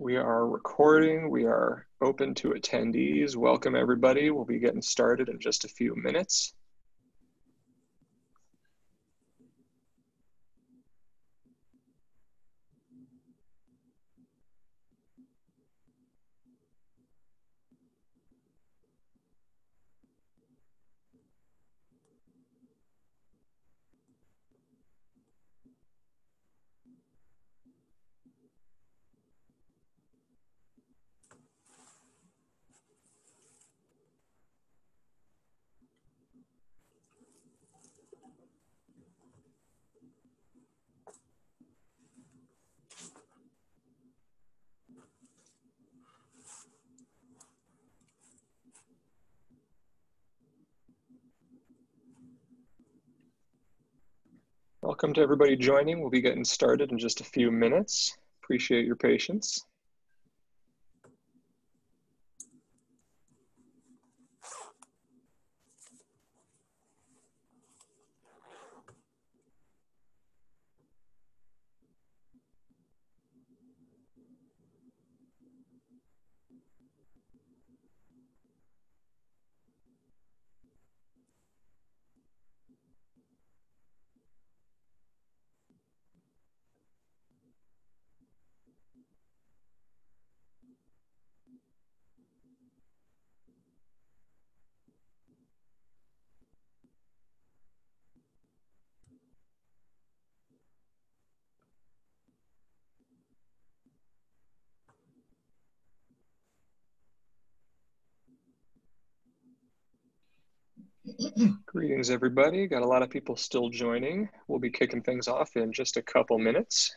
We are recording. We are open to attendees. Welcome, everybody. We'll be getting started in just a few minutes. Welcome to everybody joining. We'll be getting started in just a few minutes. Appreciate your patience. Greetings, everybody. Got a lot of people still joining. We'll be kicking things off in just a couple minutes.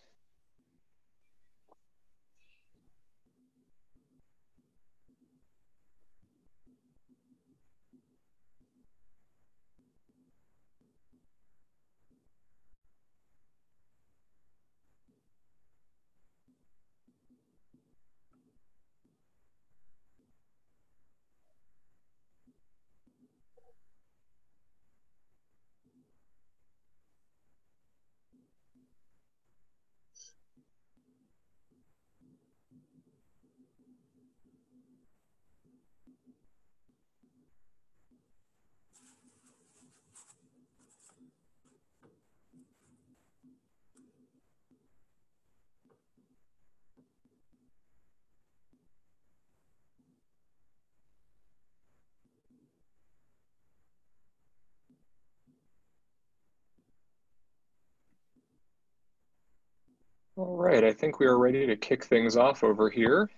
All right, I think we are ready to kick things off over here.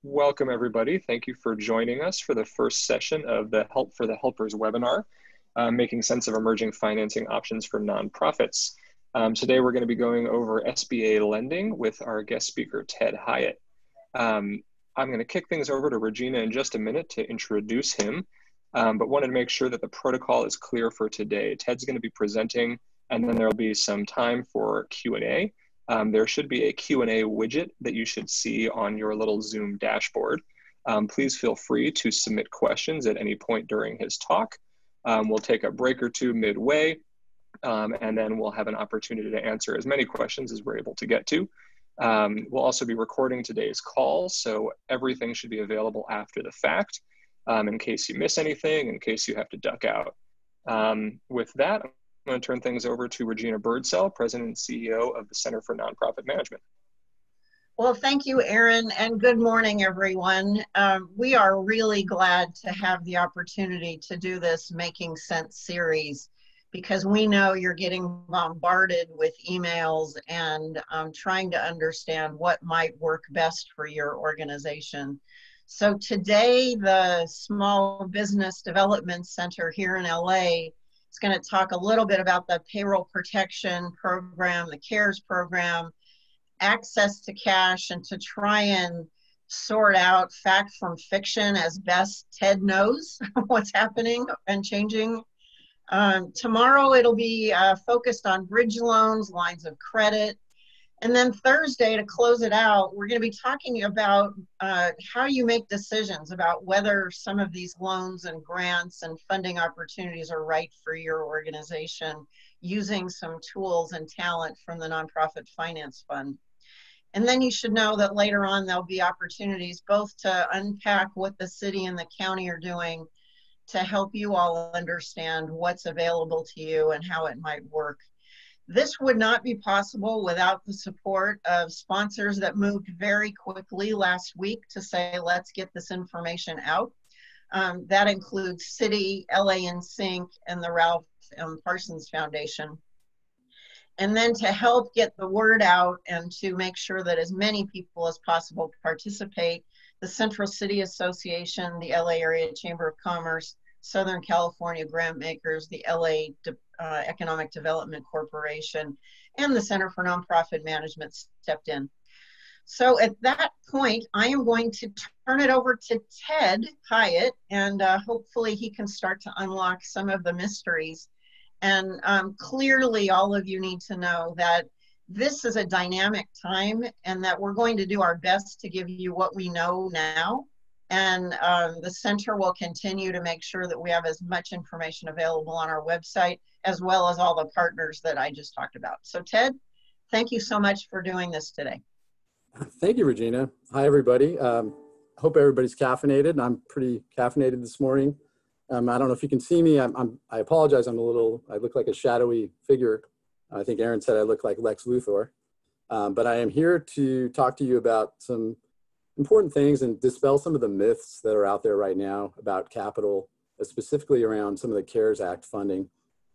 Welcome, everybody. Thank you for joining us for the first session of the Help for the Helpers webinar, Making Sense of Emerging Financing Options for Nonprofits. Today, we're going to be going over SBA lending with our guest speaker, Ted Hyatt. I'm going to kick things over to Regina in just a minute to introduce him, but wanted to make sure that the protocol is clear for today. Ted's going to be presenting, and then there'll be some time for Q&A. There should be a Q&A widget that you should see on your little Zoom dashboard. Please feel free to submit questions at any point during his talk. We'll take a break or two midway, and then we'll have an opportunity to answer as many questions as we're able to get to. We'll also be recording today's call, so everything should be available after the fact, in case you miss anything, in case you have to duck out. With that, I'm going to turn things over to Regina Birdsell, President and CEO of the Center for Nonprofit Management. Well, thank you, Aaron, and good morning, everyone. We are really glad to have the opportunity to do this Making Sense series, because we know you're getting bombarded with emails and trying to understand what might work best for your organization. So today, the Small Business Development Center here in LA is going to talk a little bit about the payroll protection program, the CARES program, access to cash, and to try and sort out fact from fiction as best Ted knows what's happening and changing. Tomorrow it'll be focused on bridge loans, lines of credit. And then Thursday, to close it out, we're going to be talking about how you make decisions about whether some of these loans and grants and funding opportunities are right for your organization, using some tools and talent from the Nonprofit Finance Fund. And then you should know that later on there'll be opportunities both to unpack what the city and the county are doing to help you all understand what's available to you and how it might work. This would not be possible without the support of sponsors that moved very quickly last week to say, let's get this information out. That includes City, LA in Sync, and the Ralph Parsons Foundation. And then to help get the word out and to make sure that as many people as possible participate, the Central City Association, the LA Area Chamber of Commerce, Southern California Grant Makers, the LA Economic Development Corporation, and the Center for Nonprofit Management stepped in. So at that point, I am going to turn it over to Ted Hyatt, and hopefully he can start to unlock some of the mysteries. And clearly all of you need to know that this is a dynamic time and that we're going to do our best to give you what we know now. And the center will continue to make sure that we have as much information available on our website, as well as all the partners that I just talked about. So Ted, thank you so much for doing this today. Thank you, Regina. Hi, everybody. Hope everybody's caffeinated. I'm pretty caffeinated this morning. I don't know if you can see me. I apologize. I look like a shadowy figure. I think Aaron said I look like Lex Luthor. But I am here to talk to you about some important things and dispel some of the myths that are out there right now about capital, specifically around some of the CARES Act funding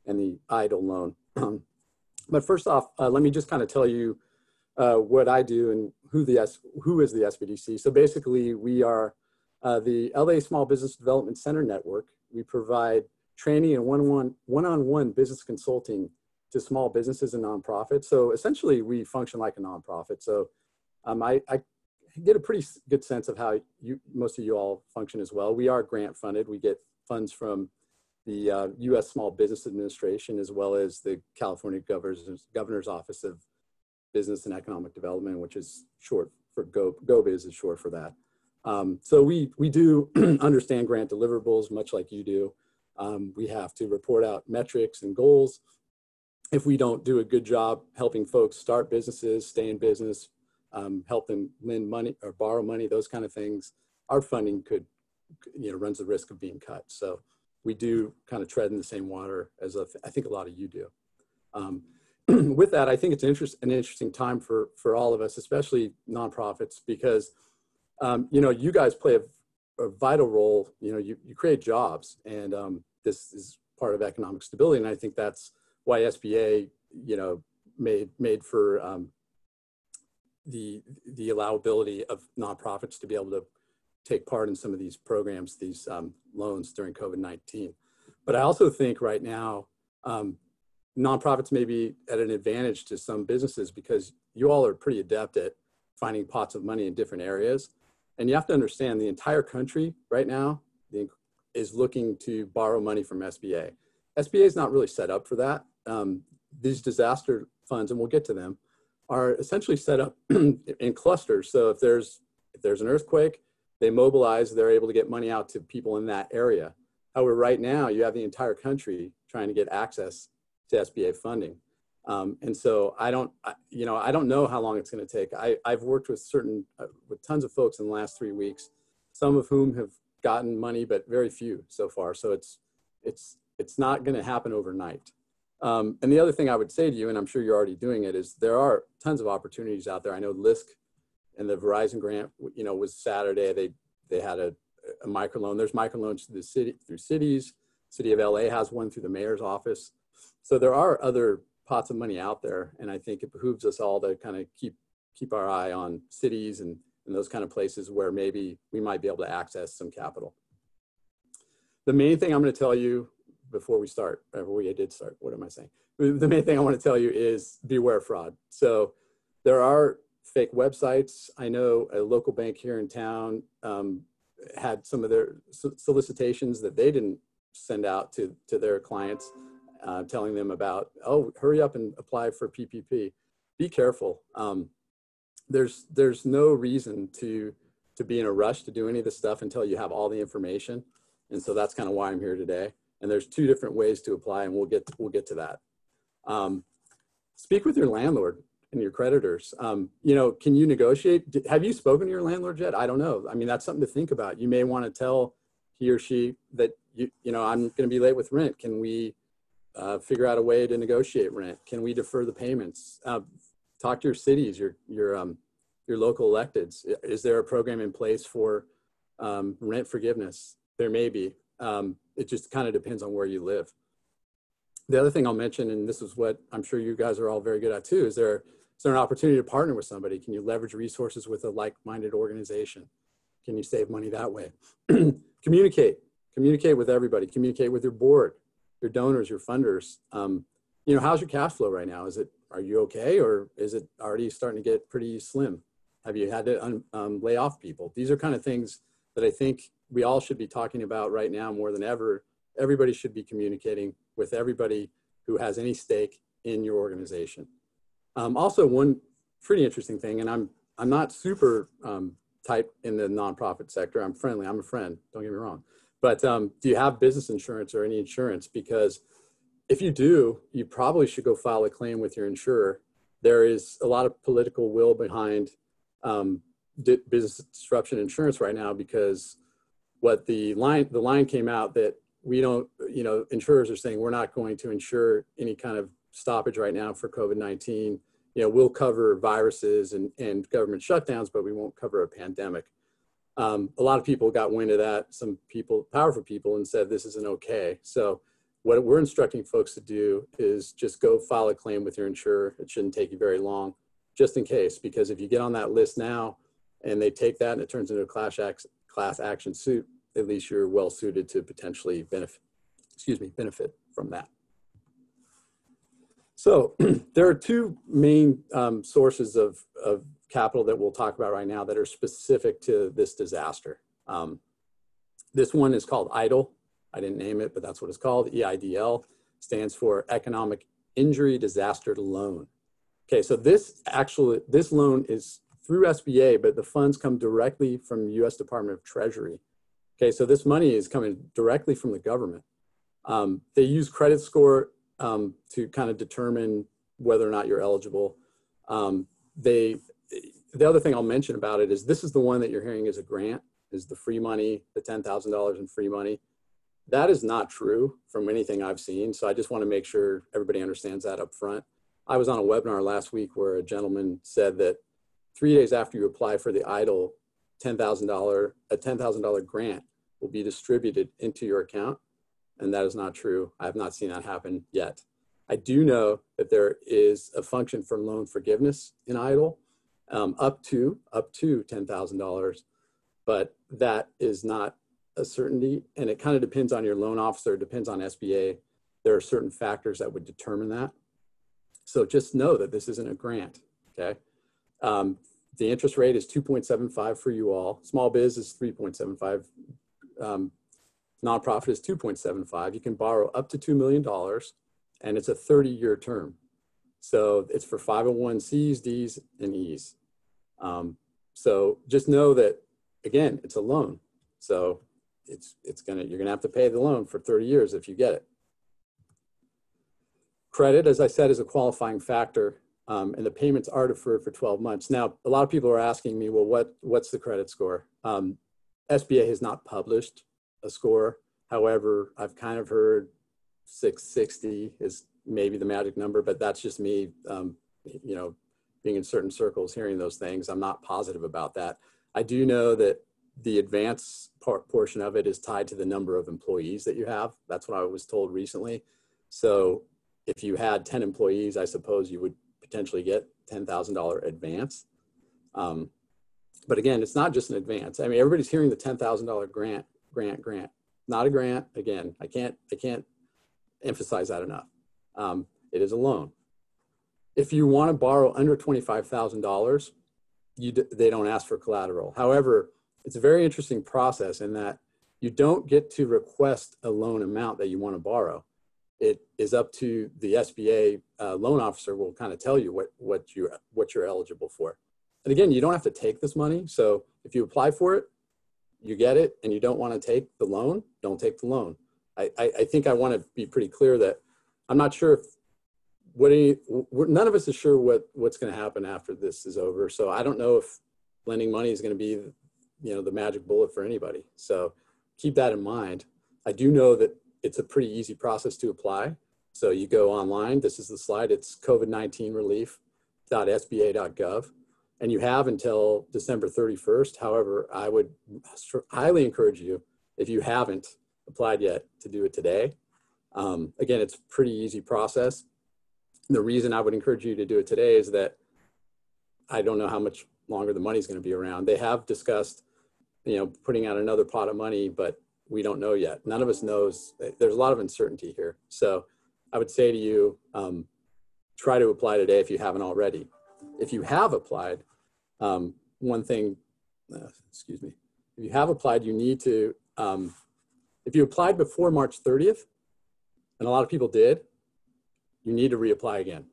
and the EIDL loan. But first off, let me just kind of tell you what I do and who is the SBDC. So basically, we are the LA Small Business Development Center Network. We provide training and one-on-one business consulting to small businesses and nonprofits. So essentially, we function like a nonprofit. So I get a pretty good sense of how most of you all function as well. We are grant funded. We get funds from the U.S. Small Business Administration, as well as the California Governor's Office of Business and Economic Development, which is short for GoBiz is short for that. So we do understand grant deliverables, much like you do. We have to report out metrics and goals. If we don't do a good job helping folks start businesses, stay in business, help them lend money or borrow money, those kind of things, our funding runs the risk of being cut. So we do kind of tread in the same water as I think a lot of you do. With that, I think it's an interesting time for all of us, especially nonprofits, because you guys play a vital role. You create jobs, and this is part of economic stability. And I think that's why SBA, made for the allowability of nonprofits to be able to take part in some of these programs, these loans during COVID-19. But I also think right now, nonprofits may be at an advantage to some businesses because you all are pretty adept at finding pots of money in different areas. And you have to understand the entire country right now is looking to borrow money from SBA. SBA is not really set up for that. These disaster funds, and we'll get to them, are essentially set up in clusters. So if there's an earthquake, they mobilize, they're able to get money out to people in that area. However, right now you have the entire country trying to get access to SBA funding. And so I don't know how long it's going to take. I've worked with tons of folks in the last 3 weeks, some of whom have gotten money, but very few so far. So it's not going to happen overnight. And the other thing I would say to you, and I'm sure you're already doing it, is there are tons of opportunities out there. I know LISC and the Verizon grant, was Saturday. They had a microloan. There's microloans to the city through cities. City of LA has one through the mayor's office. So there are other pots of money out there, and I think it behooves us all to kind of keep our eye on cities and those kind of places where maybe we might be able to access some capital. The main thing I'm going to tell you before we start, what am I saying? The main thing I want to tell you is beware fraud. So there are fake websites. I know a local bank here in town had some of their solicitations that they didn't send out to their clients, telling them about, oh, hurry up and apply for PPP. Be careful. There's no reason to be in a rush to do any of this stuff until you have all the information. And so that's kind of why I'm here today. And there's 2 different ways to apply, and we'll get to that. Speak with your landlord and your creditors. You know, can you negotiate? Have you spoken to your landlord yet? I don't know. I mean, that's something to think about. You may want to tell he or she that, you know, I'm going to be late with rent. Can we figure out a way to negotiate rent? Can we defer the payments? Talk to your cities, your local electeds. Is there a program in place for rent forgiveness? There may be. It just kind of depends on where you live. The other thing I'll mention, and this is what I'm sure you guys are all very good at too, is there an opportunity to partner with somebody? Can you leverage resources with a like-minded organization? Can you save money that way? Communicate with everybody. Communicate with your board, your donors, your funders. You know, how's your cash flow right now? Are you okay, or is it already starting to get pretty slim? Have you had to lay off people? These are kind of things that I think we all should be talking about right now more than ever. Everybody should be communicating with everybody who has any stake in your organization. Also, one pretty interesting thing, and I'm not super tight in the nonprofit sector. I'm friendly. I'm a friend. Don't get me wrong. But do you have business insurance or any insurance? Because if you do, you probably should go file a claim with your insurer. There is a lot of political will behind business disruption insurance right now, because what the line came out that we don't, you know, insurers are saying we're not going to insure any kind of stoppage right now for COVID-19. You know, we'll cover viruses and government shutdowns, but we won't cover a pandemic. A lot of people got wind of that. Some people, powerful people, and said this isn't okay. So what we're instructing folks to do is just go file a claim with your insurer. It shouldn't take you very long, just in case, because if you get on that list now and they take that and it turns into a class action suit, at least you're well suited to potentially benefit from that. So there are two main sources of capital that we'll talk about right now that are specific to this disaster. This one is called EIDL. I didn't name it, but that's what it's called. EIDL stands for Economic Injury Disaster Loan. Okay, so this loan is through SBA, but the funds come directly from U.S. Department of Treasury. Okay, so this money is coming directly from the government. They use credit score to kind of determine whether or not you're eligible. The other thing I'll mention about it is this is the one that you're hearing is a grant, is the free money, the $10,000 in free money. That is not true from anything I've seen. So I just want to make sure everybody understands that up front. I was on a webinar last week where a gentleman said that 3 days after you apply for the EIDL, a $10,000 grant will be distributed into your account. And that is not true. I have not seen that happen yet. I do know that there is a function for loan forgiveness in EIDL, up to $10,000, but that is not a certainty. And it kind of depends on your loan officer, it depends on SBA. There are certain factors that would determine that. So just know that this isn't a grant, okay? The interest rate is 2.75 for you all. Small biz is 3.75. Nonprofit is 2.75. You can borrow up to $2 million, and it's a 30-year term. So it's for 501Cs, Ds, and Es. So just know that, again, it's a loan. So you're gonna have to pay the loan for 30 years if you get it. Credit, as I said, is a qualifying factor, and the payments are deferred for 12 months. Now, a lot of people are asking me, well, what's the credit score? SBA has not published a score. However, I've kind of heard 660 is maybe the magic number, but that's just me, you know, being in certain circles, hearing those things. I'm not positive about that. I do know that the advance portion of it is tied to the number of employees that you have. That's what I was told recently. So if you had 10 employees, I suppose you would potentially get $10,000 advance. But again, it's not just an advance. I mean, everybody's hearing the $10,000 grant. Not a grant. Again, I can't emphasize that enough. It is a loan. If you want to borrow under $25,000, they don't ask for collateral. However, it's a very interesting process in that you don't get to request a loan amount that you want to borrow. It is up to the SBA loan officer will kind of tell you what you're eligible for. And again, you don't have to take this money. So if you apply for it, you get it, and you don't want to take the loan, don't take the loan. I think I want to be pretty clear that I'm not sure if none of us is sure what's going to happen after this is over. So I don't know if lending money is going to be, the magic bullet for anybody. So keep that in mind. I do know that it's a pretty easy process to apply. So you go online, this is the slide, it's COVID-19 relief.sba.gov. And you have until December 31st. However, I would highly encourage you, if you haven't applied yet, to do it today. Again, it's a pretty easy process. The reason I would encourage you to do it today is that I don't know how much longer the money's going to be around. They have discussed, putting out another pot of money, but we don't know yet. None of us knows. There's a lot of uncertainty here. So I would say to you, try to apply today if you haven't already. If you have applied, one thing, excuse me, if you have applied, you need to, if you applied before March 30th, and a lot of people did, you need to reapply again.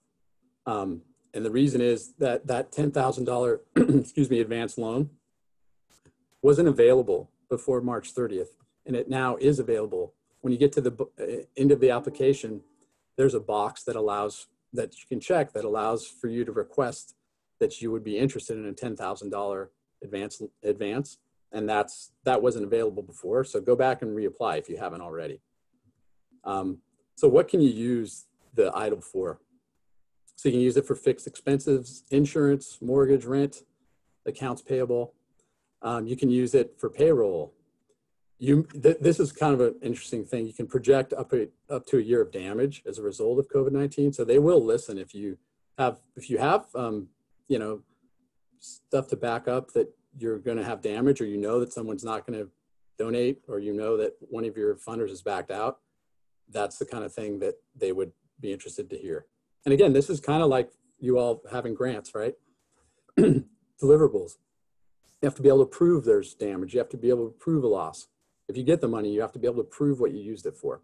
And the reason is that that $10,000, excuse me, advance loan wasn't available before March 30th, and it now is available. When you get to the end of the application, there's a box that you can check that allows for you to request that you would be interested in a $10,000 advance, and that wasn't available before. So go back and reapply if you haven't already. So what can you use the EIDL for? So you can use it for fixed expenses, insurance, mortgage, rent, accounts payable. You can use it for payroll. This is kind of an interesting thing. You can project up to a year of damage as a result of COVID-19. So they will listen if you have stuff to back up that you're going to have damage, or that someone's not going to donate, or that one of your funders is backed out. That's the kind of thing that they would be interested to hear. And again, this is kind of like you all having grants, right? Deliverables. You have to be able to prove there's damage. You have to be able to prove a loss. If you get the money, you have to be able to prove what you used it for.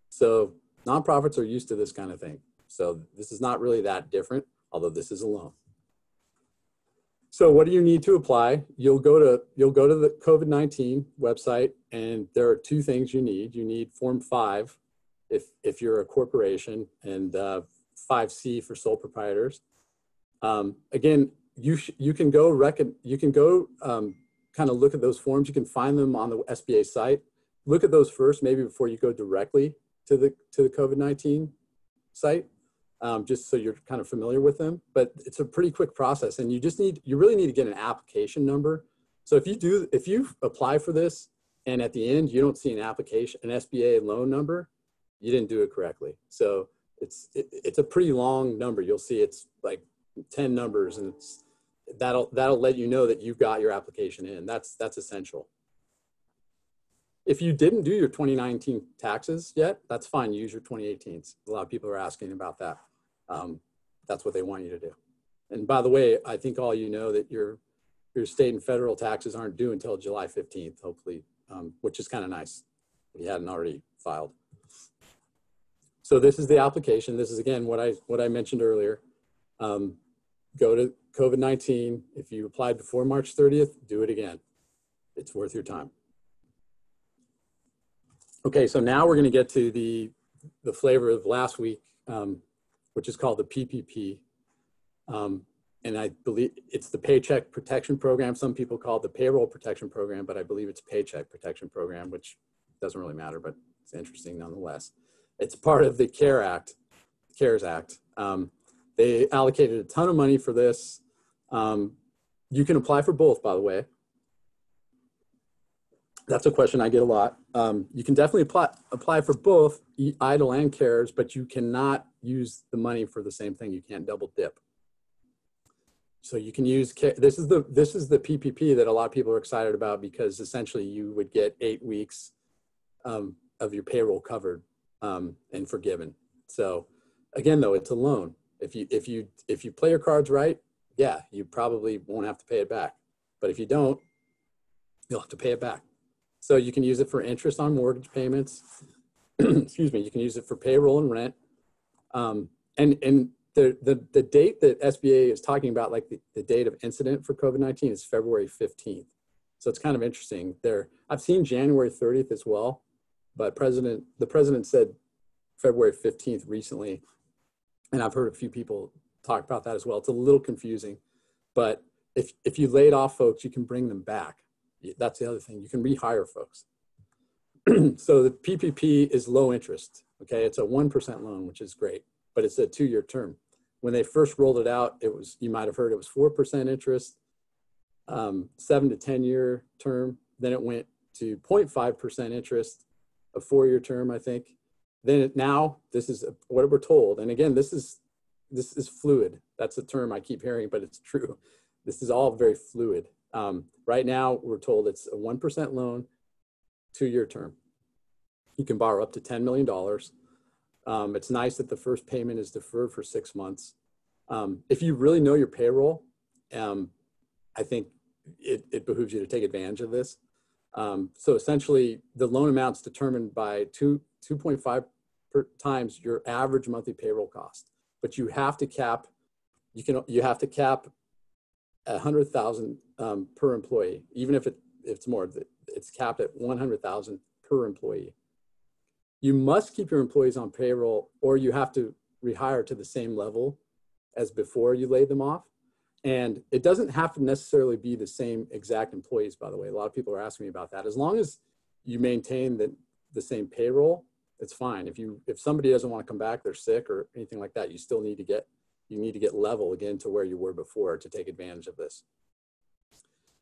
So nonprofits are used to this kind of thing. So this is not really that different, although this is a loan. So what do you need to apply? You'll go to the COVID-19 website, and there are two things you need. You need Form 5 if you're a corporation, and 5C for sole proprietors. Again, you can go kind of look at those forms. You can find them on the SBA site. Look at those first, maybe before you go directly to the COVID-19 site, just so you're kind of familiar with them. But it's a pretty quick process, and you really need to get an application number. So if you apply for this and at the end you don't see an SBA loan number, you didn't do it correctly. So it's a pretty long number. You'll see it's like 10 numbers, and that'll let you know that you've got your application in. That's essential. If you didn't do your 2019 taxes yet, that's fine. Use your 2018s. A lot of people are asking about that. That's what they want you to do. And by the way, I think all you know that your state and federal taxes aren't due until July 15th, hopefully, which is kind of nice if you hadn't already filed. So this is the application. This is, again, what I mentioned earlier. Go to COVID-19. If you applied before March 30th, do it again. It's worth your time. Okay, so now we're going to get to the flavor of last week, which is called the PPP. And I believe it's the Paycheck Protection Program. Some people call it the Payroll Protection Program, but I believe it's Paycheck Protection Program, which doesn't really matter, but it's interesting nonetheless. It's part of the CARES Act. They allocated a ton of money for this. You can apply for both, by the way. That's a question I get a lot. You can definitely apply for both EIDL and CARES, but you cannot use the money for the same thing. You can't double dip. So you can use, this is the PPP that a lot of people are excited about, because essentially you would get 8 weeks of your payroll covered and forgiven. So again, though, it's a loan. If you play your cards right, yeah, you probably won't have to pay it back. But if you don't, you'll have to pay it back. So you can use it for interest on mortgage payments. Excuse me. You can use it for payroll and rent. And the date that SBA is talking about, like the date of incident for COVID-19, is February 15th. So it's kind of interesting there. I've seen January 30th as well, but the president said February 15th recently. And I've heard a few people talk about that as well. It's a little confusing, but if you laid off folks, you can bring them back. That's the other thing. You can rehire folks. So the PPP is low interest. Okay, it's a 1% loan, which is great, but it's a 2-year term. When they first rolled it out, it was, you might have heard, it was 4% interest, 7 to 10 year term. Then it went to 0.5% interest, a 4-year term, I think. Then now this is what we're told. And again, this is fluid. That's a term I keep hearing, but it's true. This is all very fluid. Right now we're told it's a 1% loan, 2-year term. You can borrow up to $10 million. It's nice that the first payment is deferred for 6 months. If you really know your payroll, I think it behooves you to take advantage of this. So essentially, the loan amount's determined by 2.5 times your average monthly payroll cost. But you have to cap, you have to cap 100,000 per employee, even if it's more. It's capped at 100,000 per employee. You must keep your employees on payroll, or you have to rehire to the same level as before you laid them off. And it doesn't have to necessarily be the same exact employees, by the way. A lot of people are asking me about that. As long as you maintain the same payroll, it's fine. If somebody doesn't want to come back, they're sick or anything like that, you still need to get level again to where you were before to take advantage of this.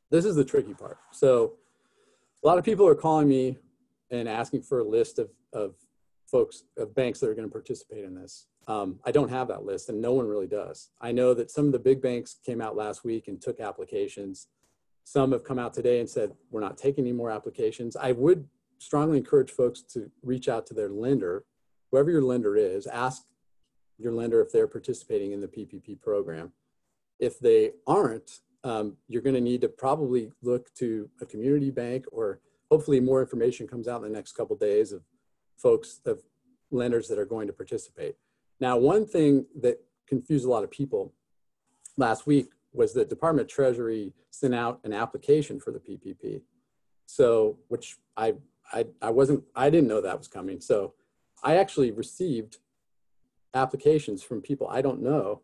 This is the tricky part. So a lot of people are calling me and asking for a list of banks that are going to participate in this. I don't have that list, and no one really does. I know that some of the big banks came out last week and took applications. Some have come out today and said, we're not taking any more applications. I would strongly encourage folks to reach out to their lender, whoever your lender is. Ask your lender if they're participating in the PPP program. If they aren't, you're going to need to probably look to a community bank, or hopefully more information comes out in the next couple of days of lenders that are going to participate. Now, one thing that confused a lot of people last week was the Department of Treasury sent out an application for the PPP. So, which I didn't know that was coming. So I actually received applications from people I don't know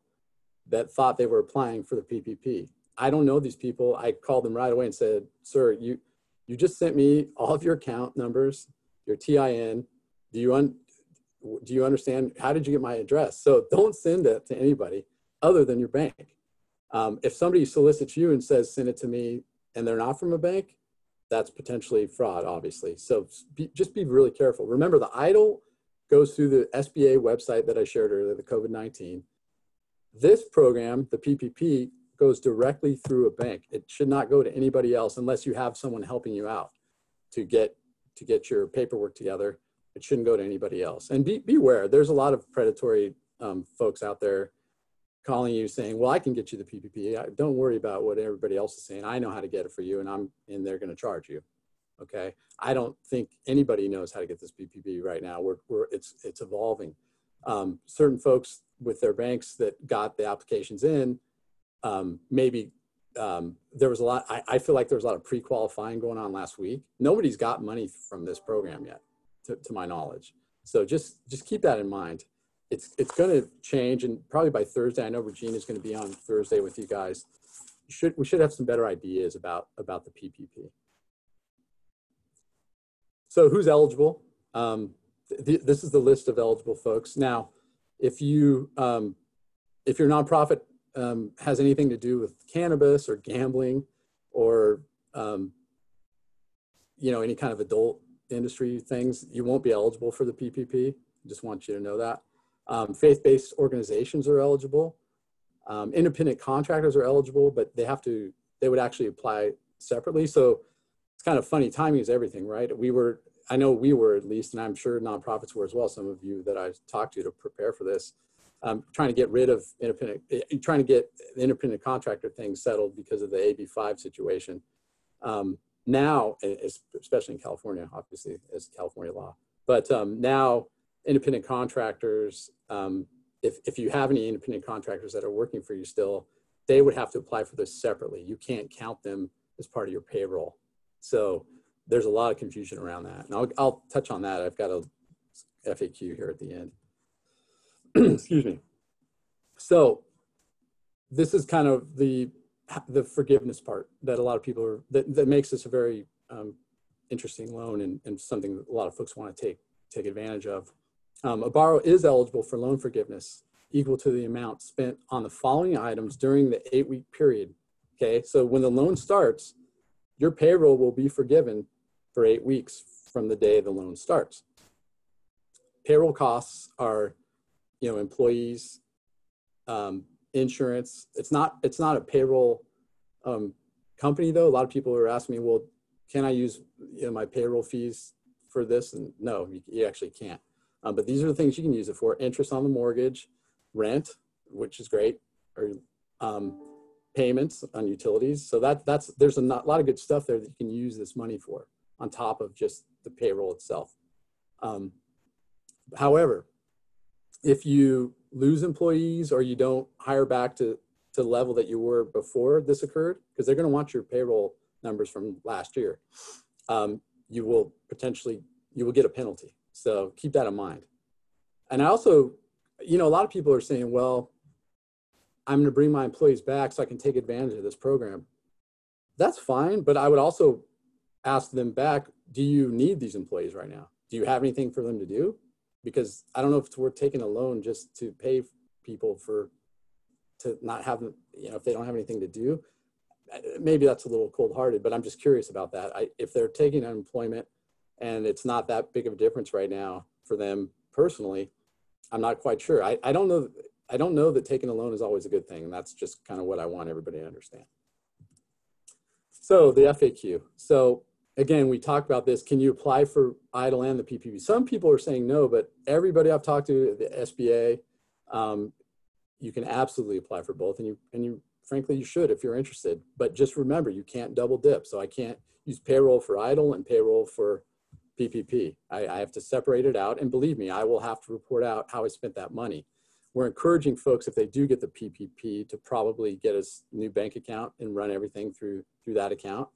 that thought they were applying for the PPP. I don't know these people. I called them right away and said, sir, you just sent me all of your account numbers, your TIN. Do you understand? How did you get my address? So don't send it to anybody other than your bank. If somebody solicits you and says, send it to me, and they're not from a bank, that's potentially fraud, obviously. So just be really careful. Remember, the EIDL goes through the SBA website that I shared earlier, the COVID-19. This program, the PPP, goes directly through a bank. It should not go to anybody else unless you have someone helping you out to get your paperwork together. It shouldn't go to anybody else. And beware, there's a lot of predatory folks out there calling you saying, well, I can get you the PPP. Don't worry about what everybody else is saying. I know how to get it for you, and they're going to charge you. Okay. I don't think anybody knows how to get this PPP right now. It's evolving. Certain folks with their banks that got the applications in, maybe there was a lot, I feel like there was a lot of pre-qualifying going on last week. Nobody's got money from this program yet, to my knowledge. So just keep that in mind. It's going to change, and probably by Thursday, I know Regina's going to be on Thursday with you guys. We should have some better ideas about the PPP. So who's eligible? This is the list of eligible folks. Now, if your nonprofit has anything to do with cannabis or gambling or any kind of adult industry things, you won't be eligible for the PPP. I just want you to know that. Faith-based organizations are eligible. Independent contractors are eligible, but they would actually apply separately. So it's kind of funny. Timing is everything, right? I know we were at least, and I'm sure nonprofits were as well. Some of you that I've talked to prepare for this, trying to get rid of trying to get the independent contractor thing settled because of the AB5 situation. Now, especially in California, obviously, as California law, but now independent contractors, if you have any independent contractors that are working for you still, they would have to apply for this separately. You can't count them as part of your payroll. So there's a lot of confusion around that. And I'll touch on that. I've got a FAQ here at the end. Excuse me. So this is kind of the forgiveness part that a lot of people are, that makes this a very interesting loan and something that a lot of folks want to take advantage of. A borrower is eligible for loan forgiveness equal to the amount spent on the following items during the 8-week period. Okay, so when the loan starts, your payroll will be forgiven for 8 weeks from the day the loan starts. Payroll costs are, employees, insurance. It's not a payroll company though. A lot of people are asking me, well, can I use my payroll fees for this? And no, you actually can't. But these are the things you can use it for: interest on the mortgage, rent, which is great, or payments on utilities. So there's a lot of good stuff there that you can use this money for on top of just the payroll itself. However, if you lose employees or you don't hire back to the level that you were before this occurred, because they're going to want your payroll numbers from last year, you will get a penalty. So keep that in mind. And I also, a lot of people are saying, well, I'm going to bring my employees back so I can take advantage of this program. That's fine, but I would also ask them back, do you need these employees right now? Do you have anything for them to do? Because I don't know if it's worth taking a loan just to pay people to not have them, if they don't have anything to do. Maybe that's a little cold-hearted, but I'm just curious about that. If they're taking unemployment and it's not that big of a difference right now for them personally, I'm not quite sure. I don't know that taking a loan is always a good thing. And that's just kind of what I want everybody to understand. So the FAQ. So again, we talked about this. Can you apply for EIDL and the PPP? Some people are saying no, but everybody I've talked to, the SBA, you can absolutely apply for both. And you frankly, you should if you're interested. But just remember, you can't double dip. So I can't use payroll for EIDL and payroll for PPP. I have to separate it out. And believe me, I will have to report out how I spent that money. We're encouraging folks, if they do get the PPP, to probably get a new bank account and run everything through that account.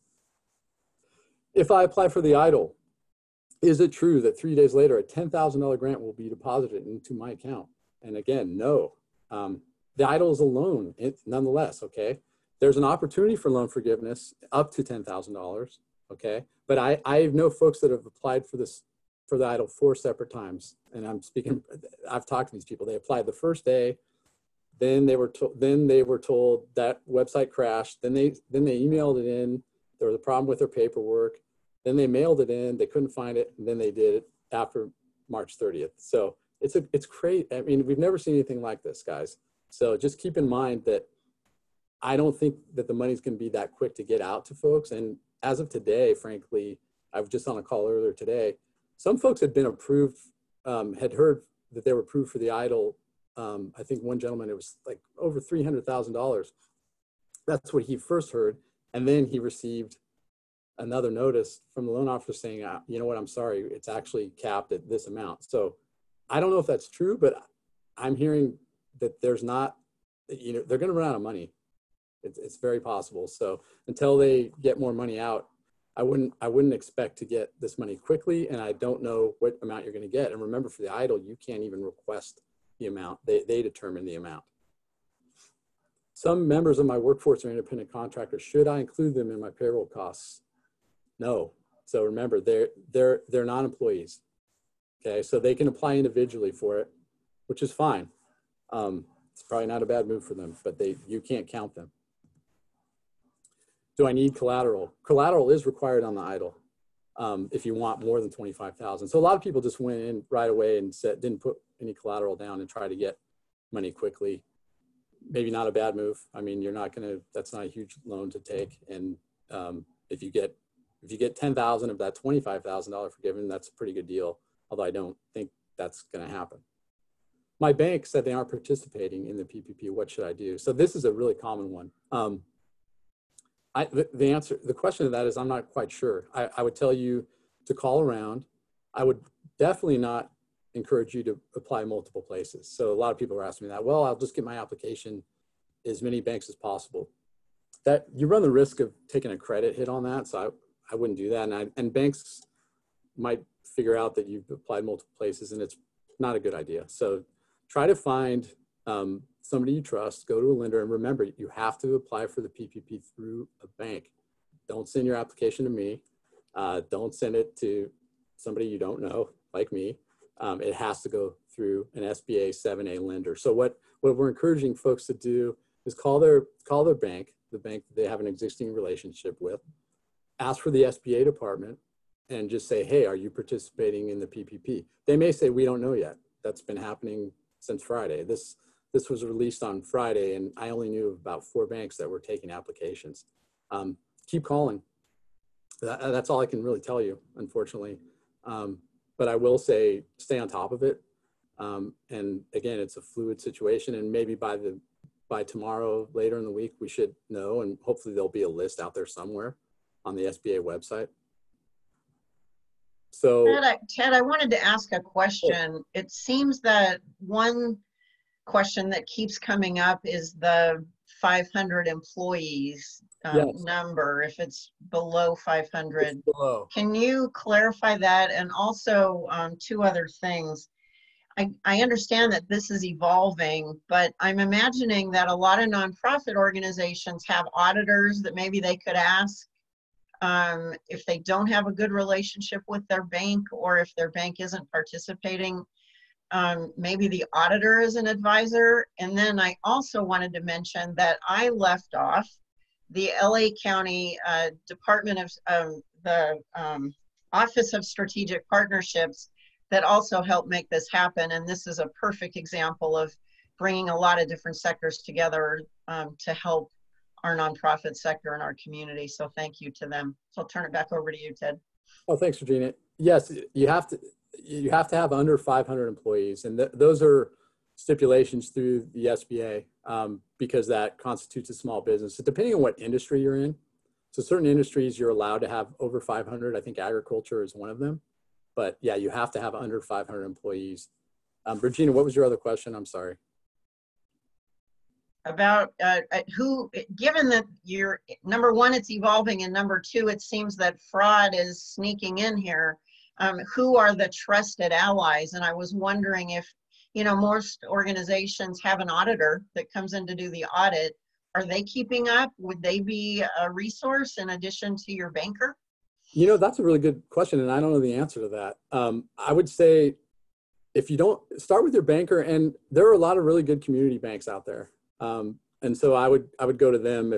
If I apply for the EIDL, is it true that 3 days later, a $10,000 grant will be deposited into my account? And again, no. The EIDL is a loan, nonetheless, okay? There's an opportunity for loan forgiveness up to $10,000, okay? But I know folks that have applied for the EIDL 4 separate times. And I've talked to these people. They applied the first day, then they were told that website crashed, then they emailed it in, there was a problem with their paperwork, then they mailed it in, they couldn't find it, and then they did it after March 30th. So it's crazy. I mean, we've never seen anything like this, guys. So just keep in mind that I don't think that the money's going to be that quick to get out to folks. And as of today, frankly, I was just on a call earlier today. Some folks had been approved, had heard that they were approved for the EIDL. I think one gentleman, it was like over $300,000. That's what he first heard. And then he received another notice from the loan officer saying, you know what, I'm sorry, it's actually capped at this amount. So I don't know if that's true, but I'm hearing that there's not, they're going to run out of money. It's very possible. So until they get more money out, I wouldn't expect to get this money quickly, and I don't know what amount you're going to get. And remember, for the EIDL, you can't even request the amount. They determine the amount. Some members of my workforce are independent contractors. Should I include them in my payroll costs? No. So remember, they're non-employees. Okay, so they can apply individually for it, which is fine. It's probably not a bad move for them, but you can't count them. Do I need collateral? Collateral is required on the EIDL if you want more than $25,000. So a lot of people just went in right away and didn't put any collateral down and try to get money quickly. Maybe not a bad move. I mean, that's not a huge loan to take. And if you get 10,000 of that $25,000 forgiven, that's a pretty good deal. Although I don't think that's going to happen. My bank said they aren't participating in the PPP. What should I do? So this is a really common one. The question to that is I'm not quite sure. I would tell you to call around. I would definitely not encourage you to apply multiple places. So a lot of people are asking me that. Well, I'll just get my application as many banks as possible. That you run the risk of taking a credit hit on that. So I wouldn't do that. And banks might figure out that you've applied multiple places, and it's not a good idea. So try to find somebody you trust, go to a lender, and remember, you have to apply for the PPP through a bank. Don't send your application to me. Don't send it to somebody you don't know, like me. It has to go through an SBA 7A lender. So what we're encouraging folks to do is call their bank, the bank that they have an existing relationship with, ask for the SBA department, and just say, hey, are you participating in the PPP? They may say, we don't know yet. That's been happening since Friday. This was released on Friday, and I only knew of about 4 banks that were taking applications. Keep calling. That's all I can really tell you, unfortunately. But I will say, stay on top of it. And again, it's a fluid situation, and maybe by tomorrow, later in the week, we should know, and hopefully there'll be a list out there somewhere on the SBA website. So Ted, I wanted to ask a question. It seems that one question that keeps coming up is the 500 employees yes. number, if it's below 500. It's below. Can you clarify that? And also 2 other things. I understand that this is evolving, but I'm imagining that a lot of nonprofit organizations have auditors that maybe they could ask if they don't have a good relationship with their bank, or if their bank isn't participating, maybe the auditor is an advisor. And then I also wanted to mention that I left off the LA County Department of the Office of Strategic Partnerships that also helped make this happen. And this is a perfect example of bringing a lot of different sectors together to help our nonprofit sector and our community. So thank you to them. So I'll turn it back over to you, Ted. Oh, thanks, Regina. Yes, you have to have under 500 employees, and those are stipulations through the SBA because that constitutes a small business. So depending on what industry you're in, so certain industries you're allowed to have over 500. I think agriculture is one of them. But yeah, you have to have under 500 employees. Regina, what was your other question? I'm sorry. About who, given that you're, number one, it's evolving, and number 2, it seems that fraud is sneaking in here. Who are the trusted allies? And I was wondering if, most organizations have an auditor that comes in to do the audit. Are they keeping up? Would they be a resource in addition to your banker? That's a really good question, and I don't know the answer to that. I would say if you don't, start with your banker, and there are a lot of really good community banks out there. And so I would go to them.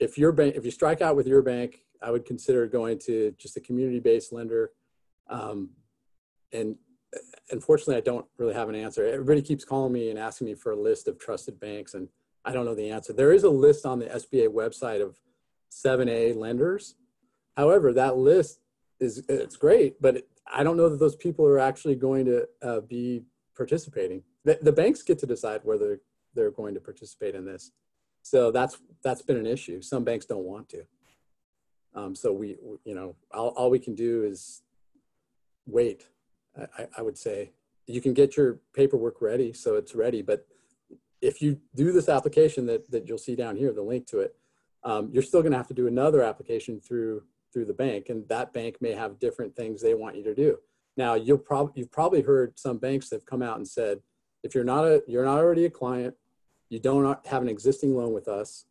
If your bank, if you strike out with your bank, I would consider going to just a community-based lender. And unfortunately, I don't really have an answer. Everybody keeps calling me and asking me for a list of trusted banks, and I don't know the answer. There is a list on the SBA website of 7A lenders. However, that list it's great, but I don't know that those people are actually going to be participating. The banks get to decide whether they're going to participate in this. So that's been an issue. Some banks don't want to. So all we can do is wait. I would say you can get your paperwork ready, so it's ready. But if you do this application that you'll see down here, the link to it, you're still going to have to do another application through the bank, and that bank may have different things they want you to do. Now, you've probably heard some banks that have come out and said, if you're not already a client, you don't have an existing loan with us,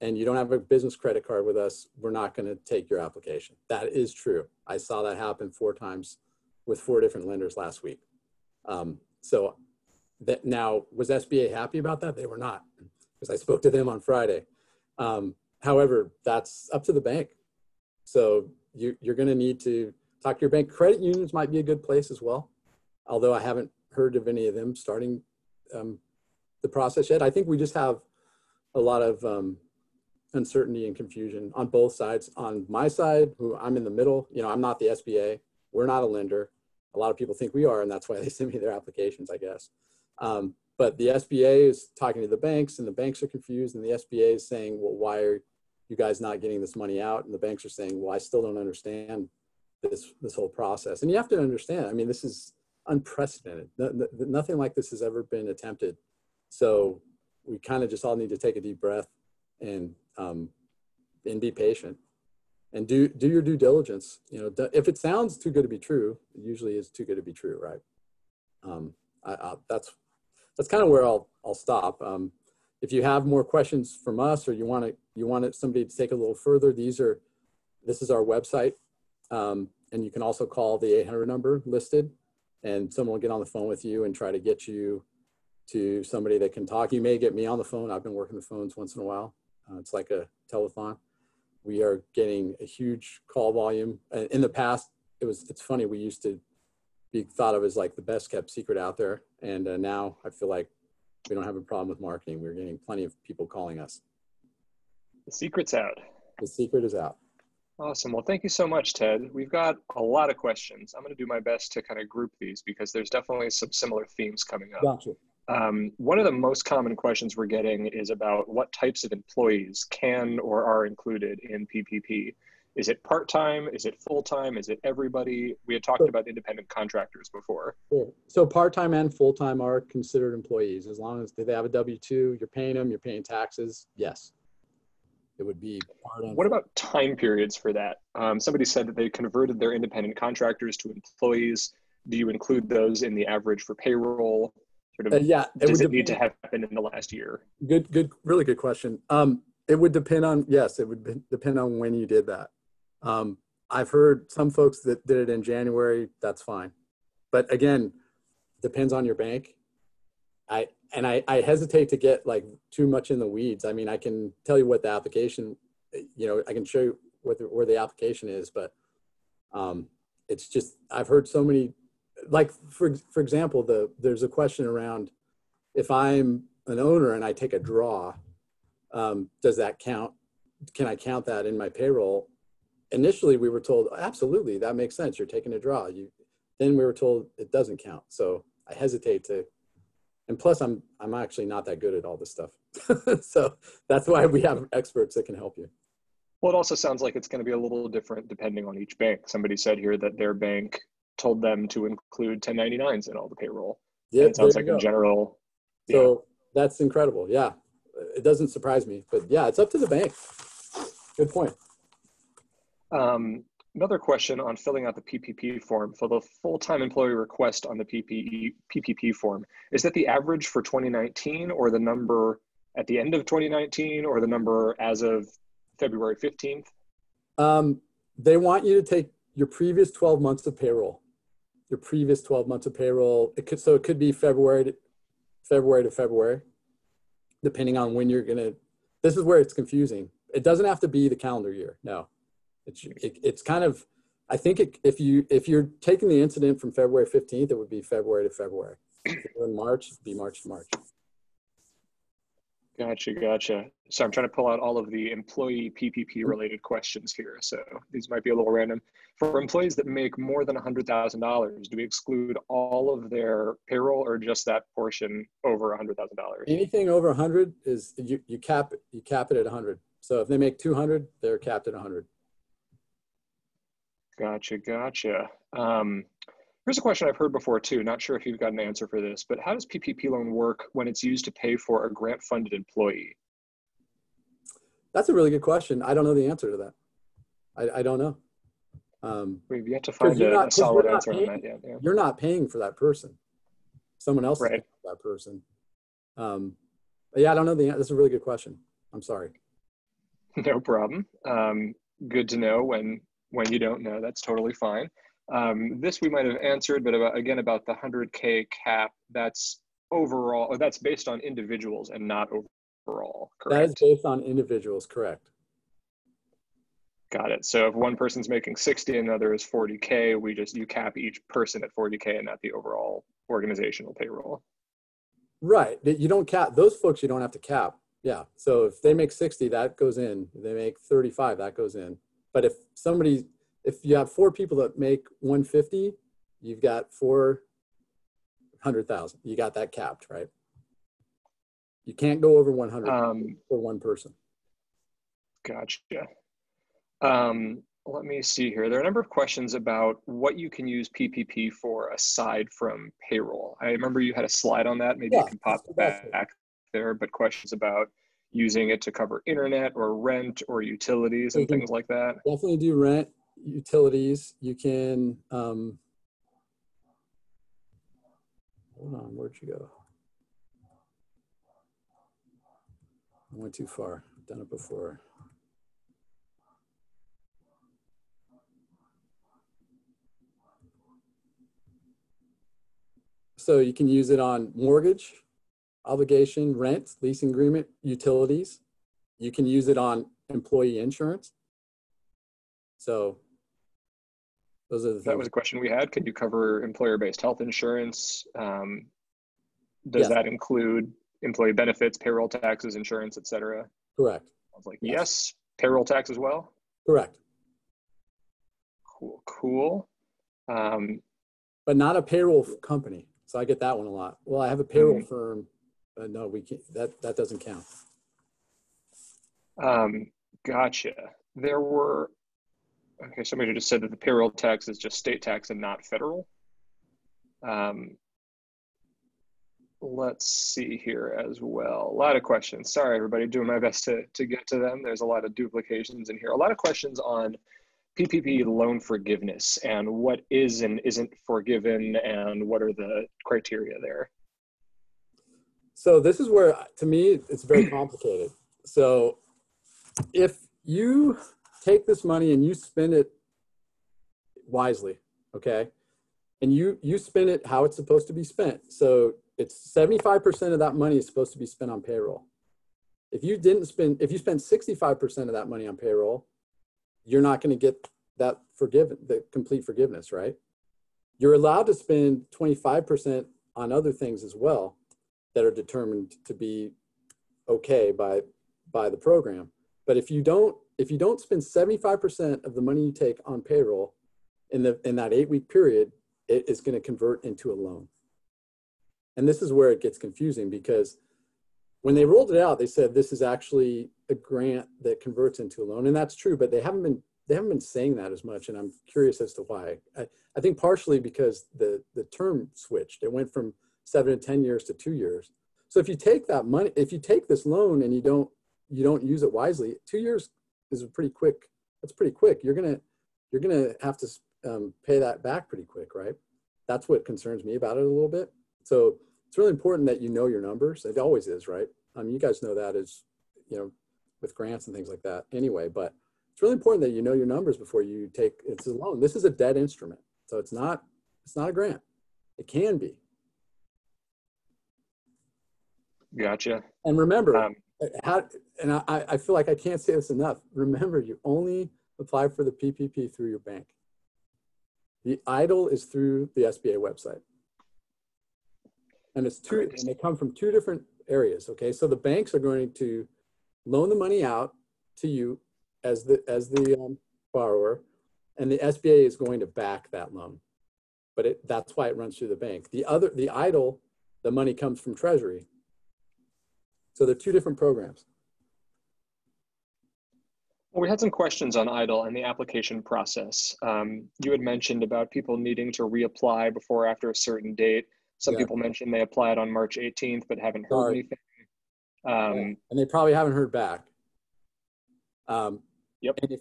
and you don't have a business credit card with us, we're not going to take your application. That is true. I saw that happen 4 times with 4 different lenders last week. So that now, was SBA happy about that? They were not, because I spoke to them on Friday. However, that's up to the bank. So you're going to need to talk to your bank. Credit unions might be a good place as well, although I haven't heard of any of them starting the process yet. I think we just have a lot of uncertainty and confusion on both sides. On my side, who I'm in the middle, I'm not the SBA. We're not a lender. A lot of people think we are, and that's why they send me their applications, I guess. But the SBA is talking to the banks, and the banks are confused, and the SBA is saying, well, why are you guys not getting this money out? And the banks are saying, well, I still don't understand this whole process. And you have to understand, I mean, this is unprecedented. Nothing like this has ever been attempted. So we kind of just all need to take a deep breath and be patient and do your due diligence. If it sounds too good to be true, it usually is too good to be true, right? That's kind of where I'll I'll stop. If you have more questions from us, or you want somebody to take a little further, this is our website. And you can also call the 800 number listed, and someone will get on the phone with you and try to get you to somebody that can talk. You may get me on the phone. I've been working the phones once in a while. It's like a telethon. We are getting a huge call volume. In the past, it's funny, we used to be thought of as like the best kept secret out there. And now I feel like we don't have a problem with marketing. We're getting plenty of people calling us. The secret's out. The secret is out. Awesome. Well, thank you so much, Ted. We've got a lot of questions. I'm going to do my best to kind of group these because there's definitely some similar themes coming up. Gotcha. One of the most common questions we're getting is about what types of employees can or are included in PPP. Is it part-time? Is it full-time? Is it everybody? We had talked about independent contractors before. Sure. So part-time and full-time are considered employees. As long as they have a W-2, you're paying them, you're paying taxes, yes. It would be part of. What about time periods for that? Somebody said that they converted their independent contractors to employees. Do you include those in the average for payroll? Sort of, yeah. Does it need to happen in the last year? Really good question. It would depend on, yes, it would depend on when you did that. I've heard some folks that did it in January, that's fine. But again, depends on your bank. I hesitate to get like too much in the weeds. I mean, I can tell you what the application, I can show you where the application is, but it's just, I've heard so many, like for example, there's a question around if I'm an owner and I take a draw, does that count? Can I count that in my payroll? Initially, we were told, absolutely, that makes sense. You're taking a draw. Then we were told it doesn't count. So I hesitate to, and plus I'm actually not that good at all this stuff. So that's why we have experts that can help you. Well, it also sounds like it's going to be a little different depending on each bank. Somebody said here that their bank told them to include 1099s in all the payroll. Yeah, it sounds like in general. So that's incredible. Yeah, it doesn't surprise me, but yeah, it's up to the bank. Good point. Another question on filling out the PPP form. For the full-time employee request on the PPP form, is that the average for 2019 or the number at the end of 2019 or the number as of February 15th? They want you to take your previous 12 months of payroll. Your previous 12 months of payroll. It could be February to February, depending on when you're gonna. This is where it's confusing. It doesn't have to be the calendar year. No, it's kind of. I think if you're taking the incident from February 15th, it would be February to February. If you're in March, it'd be March to March. Gotcha. So I'm trying to pull out all of the employee PPP related questions here. So these might be a little random. For employees that make more than $100,000, do we exclude all of their payroll or just that portion over $100,000? Anything over 100 is you cap it at 100. So if they make 200, they're capped at 100. Gotcha. Here's a question I've heard before too. Not sure if you've got an answer for this, but how does PPP loan work when it's used to pay for a grant-funded employee? That's a really good question. I don't know the answer to that. I don't know. We've yet to find a solid answer on that yet. Yeah. You're not paying for that person. Someone else is paying for that person. Yeah, I don't know the answer. That's a really good question. I'm sorry. No problem. Good to know when you don't know. That's totally fine. This we might have answered, but about the 100K cap, that's overall, or that's based on individuals and not overall, correct? That is based on individuals, correct. Got it. So if one person's making 60 and another is 40K, you cap each person at 40K and not the overall organizational payroll. Right. You don't cap those folks. You don't have to cap. Yeah. So if they make 60, that goes in. If they make 35, that goes in. But if you have 4 people that make 150, you've got 400,000. You got that capped, right? You can't go over 100 for one person. Gotcha. Let me see here. There are a number of questions about what you can use PPP for aside from payroll. I remember you had a slide on that. Maybe you can pop back there, but questions about using it to cover internet or rent or utilities and things like that. Definitely do rent, utilities. You can, hold on, where'd you go? I went too far. I've done it before. So you can use it on mortgage, obligation, rent, leasing agreement, utilities. You can use it on employee insurance. So those are the things. That was a question we had. Can you cover employer-based health insurance? Does Yes. that include employee benefits, payroll taxes, insurance, et cetera? Correct. I was like, yes. Payroll tax as well? Correct. Cool. But not a payroll company. So I get that one a lot. Well, I have a payroll firm. No, we can't. That doesn't count. Gotcha. There were, okay, somebody just said that the payroll tax is just state tax and not federal. Let's see here as well. A lot of questions. Sorry, everybody, doing my best to get to them. There's a lot of duplications in here. A lot of questions on PPP loan forgiveness and what is and isn't forgiven and what are the criteria there. So this is where, to me, it's very complicated. So if you take this money and you spend it wisely, okay, and you spend it how it's supposed to be spent. So it's 75% of that money is supposed to be spent on payroll. If you spent 65% of that money on payroll, you're not going to get that the complete forgiveness, right? You're allowed to spend 25% on other things as well that are determined to be okay by the program. But if you don't spend 75% of the money you take on payroll in that 8-week period, it is going to convert into a loan. And this is where it gets confusing, because when they rolled it out, they said this is actually a grant that converts into a loan, and that's true. But they haven't been saying that as much, and I'm curious as to why. I think partially because the term switched. It went from 7 to 10 years to 2 years. So if you take that money, if you take this loan and you don't use it wisely, 2 years is pretty quick. That's pretty quick. You're gonna have to pay that back pretty quick, right? That's what concerns me about it a little bit. So it's really important that you know your numbers. It always is, right? You guys know that as, with grants and things like that anyway, but it's really important that you know your numbers before you take, it's a loan. This is a debt instrument. So it's not a grant. It can be. Gotcha. And remember, I feel like I can't say this enough. Remember, you only apply for the PPP through your bank. The EIDL is through the SBA website. And and they come from two different areas. Okay, so the banks are going to loan the money out to you as the borrower, and the SBA is going to back that loan. But that's why it runs through the bank. The EIDL, the money comes from Treasury. So they're two different programs. Well, we had some questions on EIDL and the application process. You had mentioned about people needing to reapply before or after a certain date. Some people mentioned they applied on March 18th, but haven't heard anything. And they probably haven't heard back. Yep. And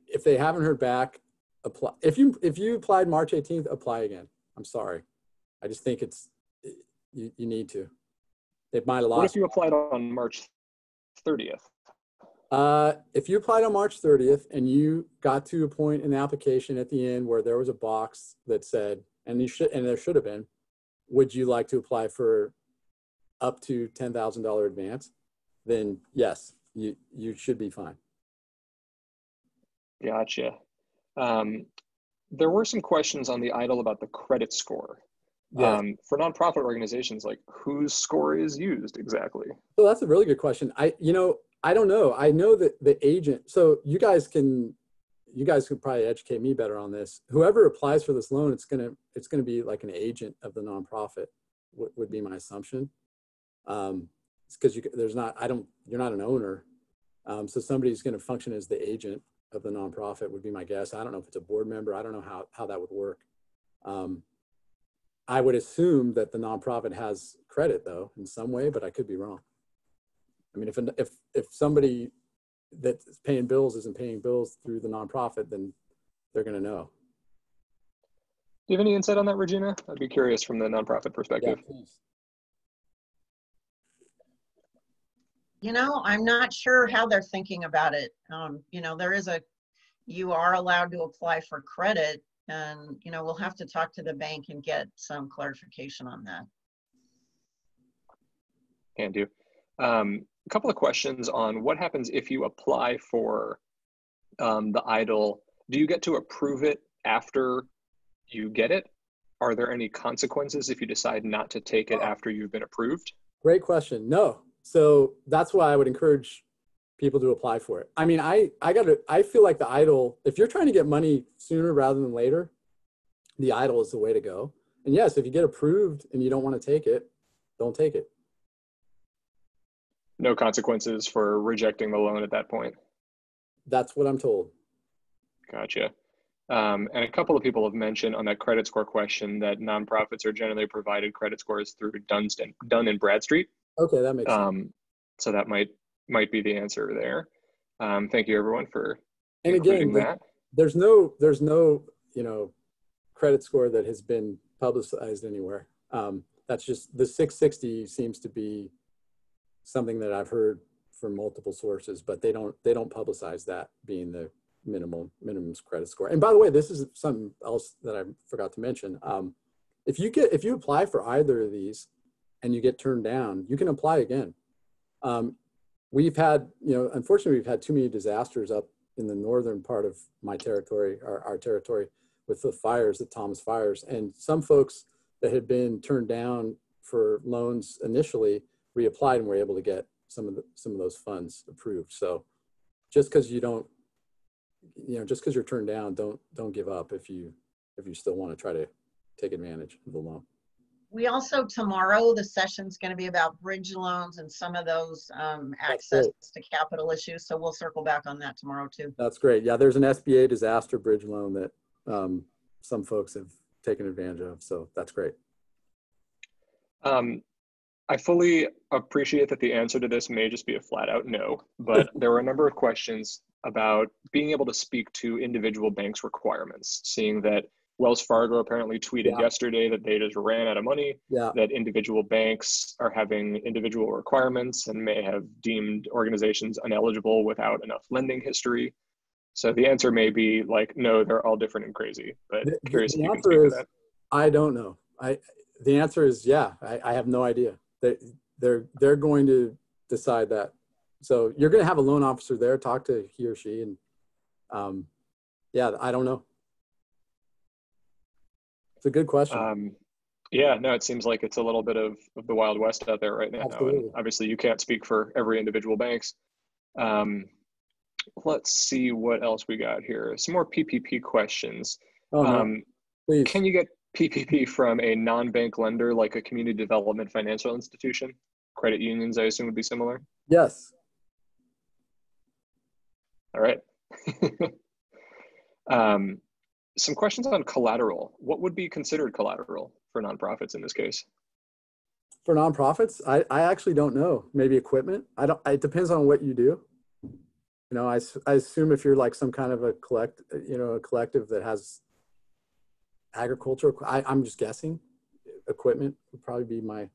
if they haven't heard back, apply. If you applied March 18th, apply again. I'm sorry. I just think you need to. It might have lost. What if you applied on March 30th? If you applied on March 30th and you got to a point in the application at the end where there was a box that said, and there should have been, would you like to apply for up to $10,000 advance? Then yes, you should be fine. Gotcha. There were some questions on the EIDL about the credit score. Yes. For nonprofit organizations, like whose score is used exactly? So that's a really good question. I don't know. I know that the agent, so you guys could probably educate me better on this. Whoever applies for this loan, it's gonna be like an agent of the nonprofit, would be my assumption. It's because you're not an owner. So somebody's gonna function as the agent of the nonprofit would be my guess. I don't know if it's a board member. I don't know how that would work. I would assume that the nonprofit has credit though in some way, but I could be wrong. I mean, if somebody that's paying bills isn't paying bills through the nonprofit, then they're going to know. Do you have any insight on that, Regina? I'd be curious from the nonprofit perspective. Yeah, please. You know, I'm not sure how they're thinking about it. You know, you are allowed to apply for credit, and, you know, we'll have to talk to the bank and get some clarification on that. Can do. A couple of questions on what happens if you apply for the EIDL. Do you get to approve it after you get it? Are there any consequences if you decide not to take it after you've been approved? Great question. No. So that's why I would encourage people to apply for it. I mean, I feel like the EIDL, if you're trying to get money sooner rather than later, the EIDL is the way to go. And yes, if you get approved and you don't want to take it, don't take it. No consequences for rejecting the loan at that point? That's what I'm told. Gotcha. And a couple of people have mentioned on that credit score question that nonprofits are generally provided credit scores through Dun and Bradstreet. Okay, that makes sense. So that might be the answer there. Thank you everyone for and including again, that. There's no, you know, credit score that has been publicized anywhere. That's just, the 660 seems to be something that I've heard from multiple sources, but they don't publicize that being the minimum credit score. And by the way, this is something else that I forgot to mention. If you apply for either of these and you get turned down, you can apply again. We've had, you know, unfortunately, we've had too many disasters up in the northern part of my territory, our territory, with the fires, the Thomas fires, and some folks that had been turned down for loans initially reapplied and were able to get some of those funds approved. So just because you don't, you know, just because you're turned down, don't give up if you still want to try to take advantage of the loan. We also, tomorrow, the session's going to be about bridge loans and some of those access to capital issues. So we'll circle back on that tomorrow too. That's great. Yeah, there's an SBA disaster bridge loan that some folks have taken advantage of. So that's great. I fully appreciate that the answer to this may just be a flat out no, but there were a number of questions about being able to speak to individual banks' requirements, seeing that Wells Fargo apparently tweeted yesterday that they just ran out of money, that individual banks are having individual requirements and may have deemed organizations ineligible without enough lending history. So the answer may be like, no, they're all different and crazy, but curious if you can speak to that. I don't know. The answer is, yeah, I have no idea. They're going to decide that. So you're going to have a loan officer there, talk to he or she, and yeah, I don't know. It's a good question. Yeah, no, it seems like it's a little bit of the Wild West out there right now. Absolutely. And obviously you can't speak for every individual banks. Let's see what else we got here. Some more PPP questions. Oh, no. Please. Can you get PPP from a non-bank lender like a community development financial institution? Credit unions, I assume, would be similar? Yes. All right. Some questions on collateral. What would be considered collateral for nonprofits in this case? For nonprofits, I actually don't know. Maybe equipment. It depends on what you do. You know, I assume if you're like some kind of a collective that has agriculture, I'm just guessing, equipment would probably be my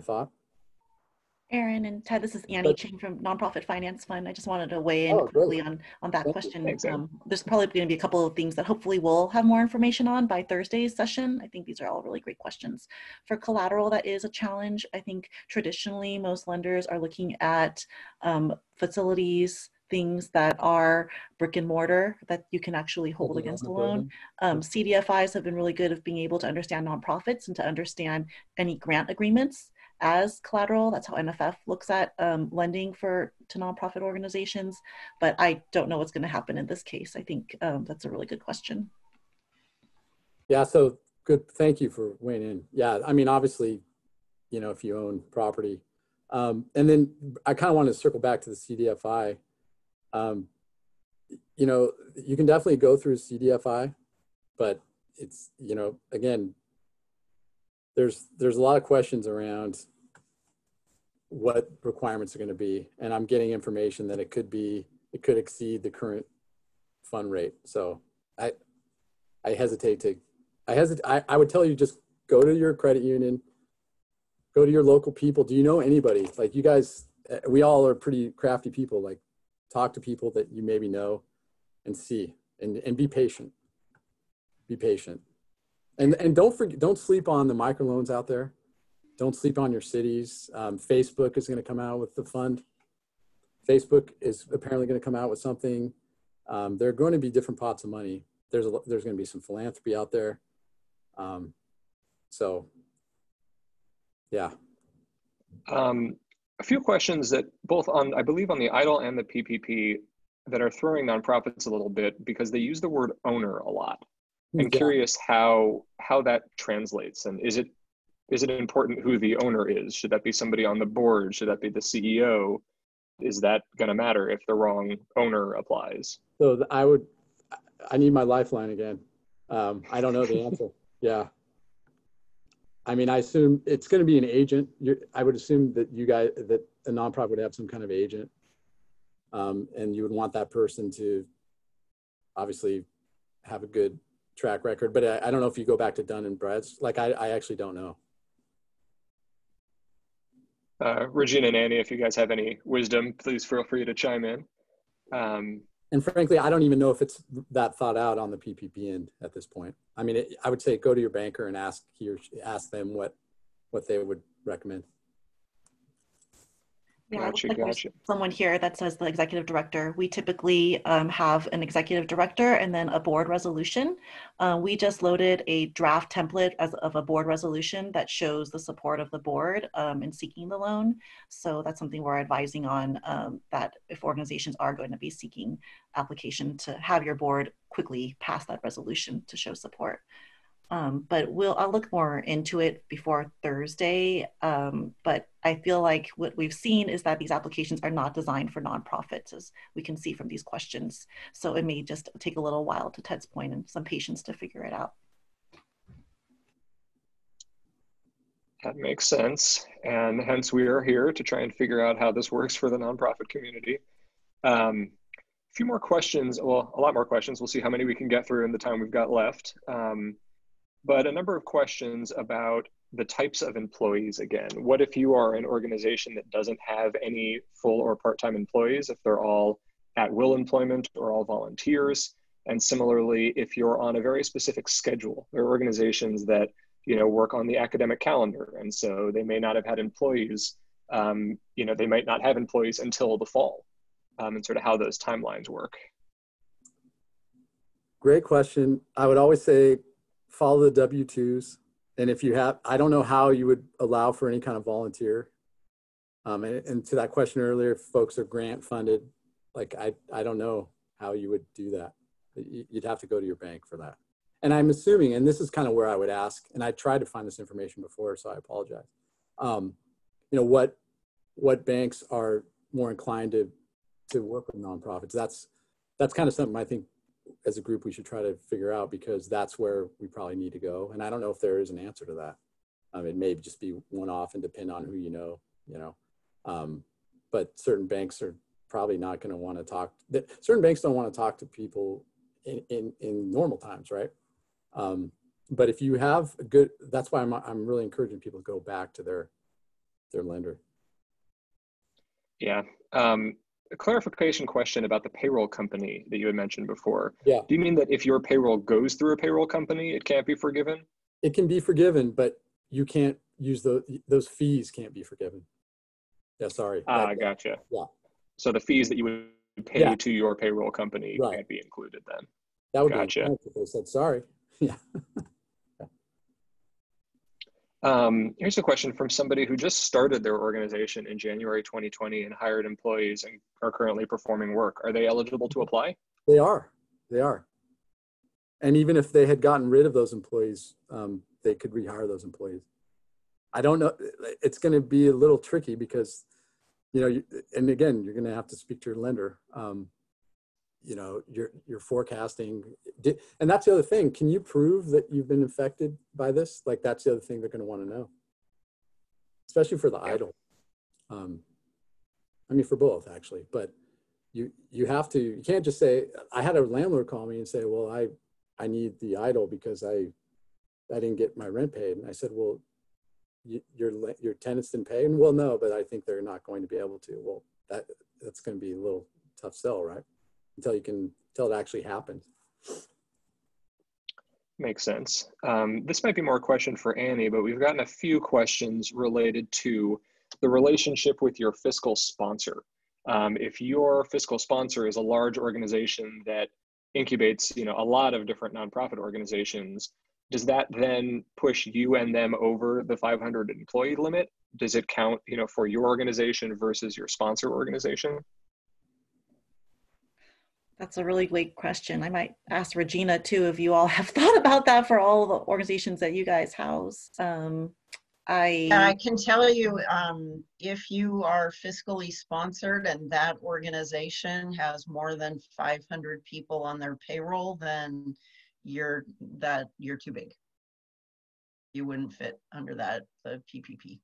thought. Aaron and Ted, this is Annie Ching from Nonprofit Finance Fund. I just wanted to weigh in quickly on that question. Thanks, there's probably going to be a couple of things that hopefully we'll have more information on by Thursday's session. I think these are all really great questions. For collateral, that is a challenge. I think traditionally most lenders are looking at facilities, things that are brick and mortar that you can actually hold against a loan. CDFIs have been really good at being able to understand nonprofits and to understand any grant agreements as collateral. That's how NFF looks at lending to nonprofit organizations, but I don't know what's going to happen in this case. I think that's a really good question. Yeah, so good. Thank you for weighing in. Yeah, I mean, obviously, you know, if you own property, and then I kind of want to circle back to the CDFI. You know, you can definitely go through CDFI, but it's, you know, again, there's a lot of questions around what requirements are going to be, and I'm getting information that it could exceed the current fund rate. So I would tell you, just go to your credit union, go to your local people. Do you know anybody? Like, you guys we all are pretty crafty people. Like, talk to people that you maybe know and see, and be patient. Be patient. And don't sleep on the microloans out there. Don't sleep on your cities. Facebook is going to come out with the fund. Facebook is apparently going to come out with something. There are going to be different pots of money. There's going to be some philanthropy out there. So, yeah. A few questions that both on, I believe, on the EIDL and the PPP that are throwing nonprofits a little bit because they use the word owner a lot. I'm curious how that translates, and is it important who the owner is? Should that be somebody on the board? Should that be the CEO? Is that going to matter if the wrong owner applies? So I need my lifeline again. I don't know the answer. Yeah. I mean, I assume it's going to be an agent. I would assume that that a nonprofit would have some kind of agent, and you would want that person to obviously have a good track record. But I don't know if you go back to Dun and Brad's. Like, I actually don't know. Regina and Annie, if you guys have any wisdom, please feel free to chime in. And frankly, I don't even know if it's that thought out on the PPP end at this point. I mean, I would say go to your banker and ask them what they would recommend. Yeah, Gotcha. there's someone here that says the executive director. We typically have an executive director and then a board resolution. We just loaded a draft template of a board resolution that shows the support of the board in seeking the loan. So that's something we're advising on, that if organizations are going to be seeking application, to have your board quickly pass that resolution to show support. But I'll look more into it before Thursday. But I feel like what we've seen is that these applications are not designed for nonprofits, as we can see from these questions. So it may just take a little while, to Ted's point, and some patience to figure it out. That makes sense. And hence we are here to try and figure out how this works for the nonprofit community. A few more questions, well, a lot more questions. We'll see how many we can get through in the time we've got left. But a number of questions about the types of employees again. What if you are an organization that doesn't have any full or part-time employees, if they're all at-will employment or all volunteers? And similarly, if you're on a very specific schedule, there are organizations that work on the academic calendar, and so they may not have had employees, they might not have employees until the fall, and sort of how those timelines work. Great question. I would always say, follow the W-2s. And if you have, I don't know how you would allow for any kind of volunteer. And to that question earlier, if folks are grant funded, like I don't know how you would do that. You'd have to go to your bank for that. And I'm assuming, and this is kind of where I would ask, and I tried to find this information before, so I apologize. What banks are more inclined to work with nonprofits? That's kind of something I think as a group we should try to figure out, because that's where we probably need to go. And I don't know if there is an answer to that. It may just be one-off and depend on who you know. But certain banks are probably not going to want to talk. Certain banks don't want to talk to people in normal times, right? But if you have a good, that's why I'm really encouraging people to go back to their lender. Yeah. A clarification question about the payroll company that you had mentioned before. Yeah. Do you mean that if your payroll goes through a payroll company, it can't be forgiven? It can be forgiven, but you can't use those fees can't be forgiven. Yeah, sorry. Gotcha. Yeah. So the fees that you would pay to your payroll company can't be included then. That would gotcha. be if they said sorry. Yeah. Here's a question from somebody who just started their organization in January 2020 and hired employees and are currently performing work. Are they eligible to apply? They are. And even if they had gotten rid of those employees, they could rehire those employees. I don't know. It's going to be a little tricky because, and again, you're going to have to speak to your lender. You're forecasting, and that's the other thing. Can you prove that you've been infected by this? Like, that's the other thing they're going to want to know, especially for the EIDL. For both actually, but you can't just say, I had a landlord call me and say, well, I need the EIDL because I didn't get my rent paid. And I said, well, your tenants didn't pay? And well, no, but I think they're not going to be able to. Well, that's going to be a little tough sell, right? Until it actually happens. Makes sense. This might be more a question for Annie, but we've gotten a few questions related to the relationship with your fiscal sponsor. If your fiscal sponsor is a large organization that incubates, a lot of different nonprofit organizations, does that then push you and them over the 500 employee limit? Does it count, for your organization versus your sponsor organization? That's a really great question. I might ask Regina too, if you all have thought about that for all the organizations that you guys house. I can tell you, if you are fiscally sponsored and that organization has more than 500 people on their payroll, then you're too big. You wouldn't fit under the PPP.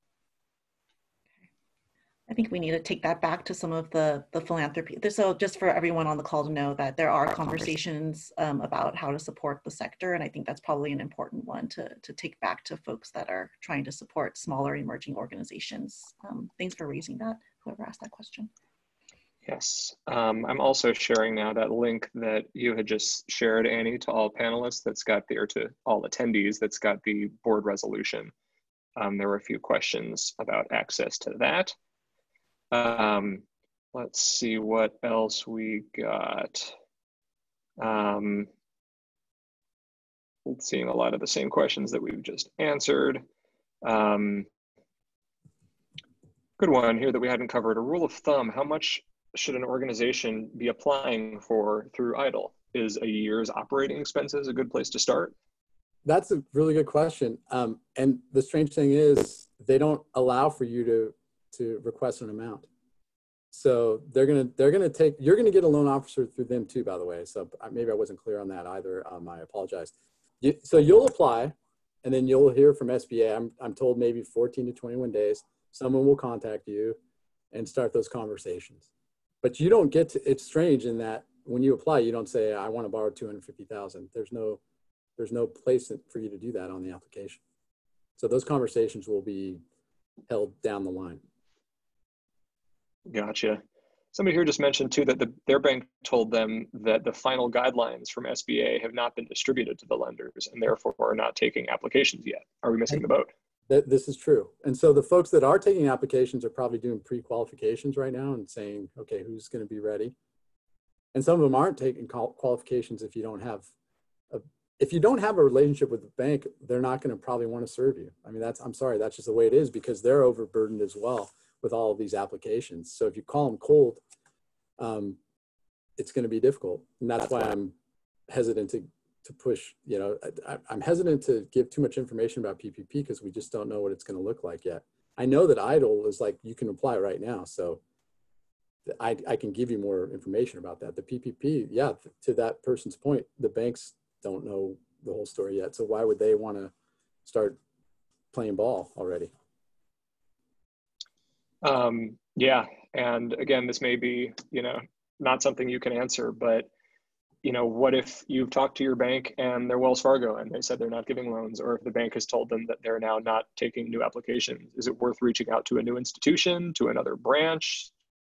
I think we need to take that back to some of the philanthropy. So just for everyone on the call to know that there are conversations about how to support the sector. And I think that's probably an important one to take back to folks that are trying to support smaller emerging organizations. Thanks for raising that, whoever asked that question. Yes, I'm also sharing now that link that you had just shared, Annie, to all panelists or to all attendees that's got the board resolution. There were a few questions about access to that. Let's see what else we got. Seeing a lot of the same questions that we've just answered. Good one here that we hadn't covered. A rule of thumb, how much should an organization be applying for through EIDL? Is a year's operating expenses a good place to start? That's a really good question. And the strange thing is they don't allow for you to request an amount. So you're going to get a loan officer through them too, by the way. So maybe I wasn't clear on that either. I apologize. So you'll apply and then you'll hear from SBA. I'm told maybe 14 to 21 days, someone will contact you and start those conversations. But you don't get to, it's strange in that when you apply, you don't say, I want to borrow 250,000. There's no place for you to do that on the application. So those conversations will be held down the line. Gotcha. Somebody here just mentioned too that their bank told them that the final guidelines from SBA have not been distributed to the lenders and therefore are not taking applications yet. Are we missing the boat? This is true. And so the folks that are taking applications are probably doing pre-qualifications right now and saying, okay, who's going to be ready? And some of them aren't taking qualifications if you don't have a relationship with the bank, they're not going to probably want to serve you. I mean, I'm sorry, that's just the way it is because they're overburdened as well with all of these applications. So if you call them cold, it's going to be difficult. And that's why I'm hesitant to push, I'm hesitant to give too much information about PPP because we just don't know what it's going to look like yet. I know that EIDL is like, you can apply right now. So I can give you more information about that. The PPP, yeah, to that person's point, the banks don't know the whole story yet. So why would they want to start playing ball already? Yeah. And again, this may be, not something you can answer, but what if you've talked to your bank and they're Wells Fargo and they said they're not giving loans, or if the bank has told them that they're now not taking new applications? Is it worth reaching out to a new institution, to another branch?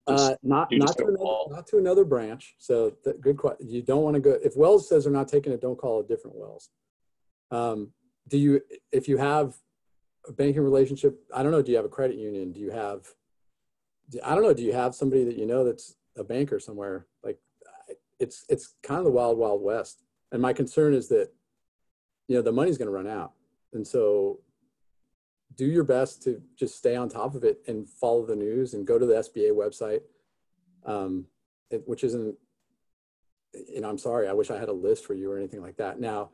Not to another branch. So good question. You don't want to go, if Wells says they're not taking it, don't call a different Wells. If you have a banking relationship, I don't know, do you have a credit union? Do you have somebody that that's a banker somewhere? Like it's kind of the wild, wild west. And my concern is that, the money's going to run out. And so do your best to just stay on top of it and follow the news and go to the SBA website, which isn't, I'm sorry, I wish I had a list for you or anything like that. Now,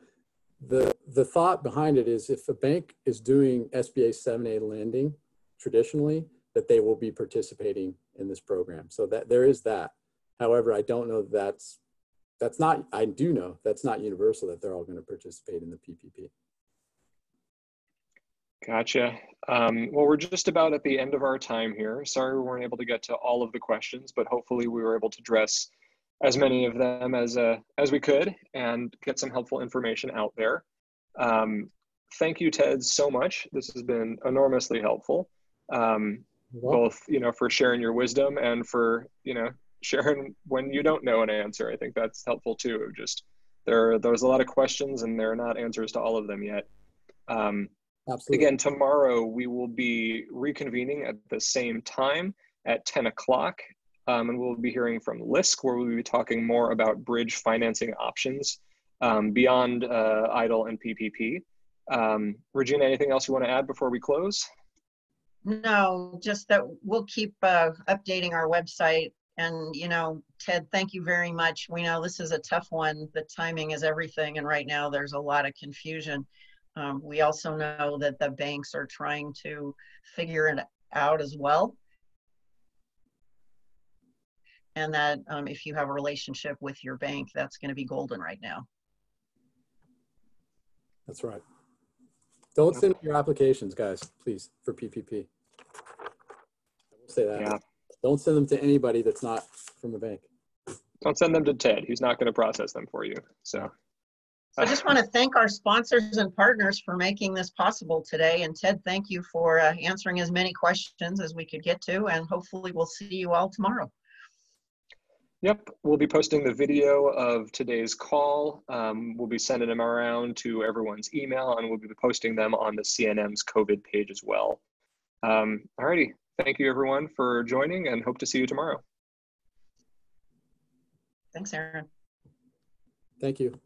the thought behind it is if a bank is doing SBA 7A lending traditionally, that they will be participating in this program. So that there is that. However, I don't know I do know that's not universal that they're all going to participate in the PPP. Gotcha. Well, we're just about at the end of our time here. Sorry we weren't able to get to all of the questions, but hopefully we were able to address as many of them as we could and get some helpful information out there. thank you, Ted, so much. This has been enormously helpful, both, for sharing your wisdom and for, sharing when you don't know an answer. I think that's helpful too. Just there's a lot of questions and there are not answers to all of them yet. Absolutely. Again, tomorrow we will be reconvening at the same time at 10 o'clock. And we'll be hearing from LISC, where we'll be talking more about bridge financing options beyond EIDL and PPP. Regina, anything else you want to add before we close? No, just that we'll keep updating our website. And, Ted, thank you very much. We know this is a tough one. The timing is everything. And right now there's a lot of confusion. We also know that the banks are trying to figure it out as well. And that if you have a relationship with your bank, that's going to be golden right now. That's right. Don't send your applications, guys, please, for PPP. I will say that. Yeah. Don't send them to anybody that's not from a bank. Don't send them to Ted. He's not going to process them for you. So I just want to thank our sponsors and partners for making this possible today. And Ted, thank you for answering as many questions as we could get to. And hopefully we'll see you all tomorrow. Yep, we'll be posting the video of today's call. We'll be sending them around to everyone's email, and we'll be posting them on the CNM's COVID page as well. Alrighty, thank you everyone for joining, and hope to see you tomorrow. Thanks, Aaron. Thank you.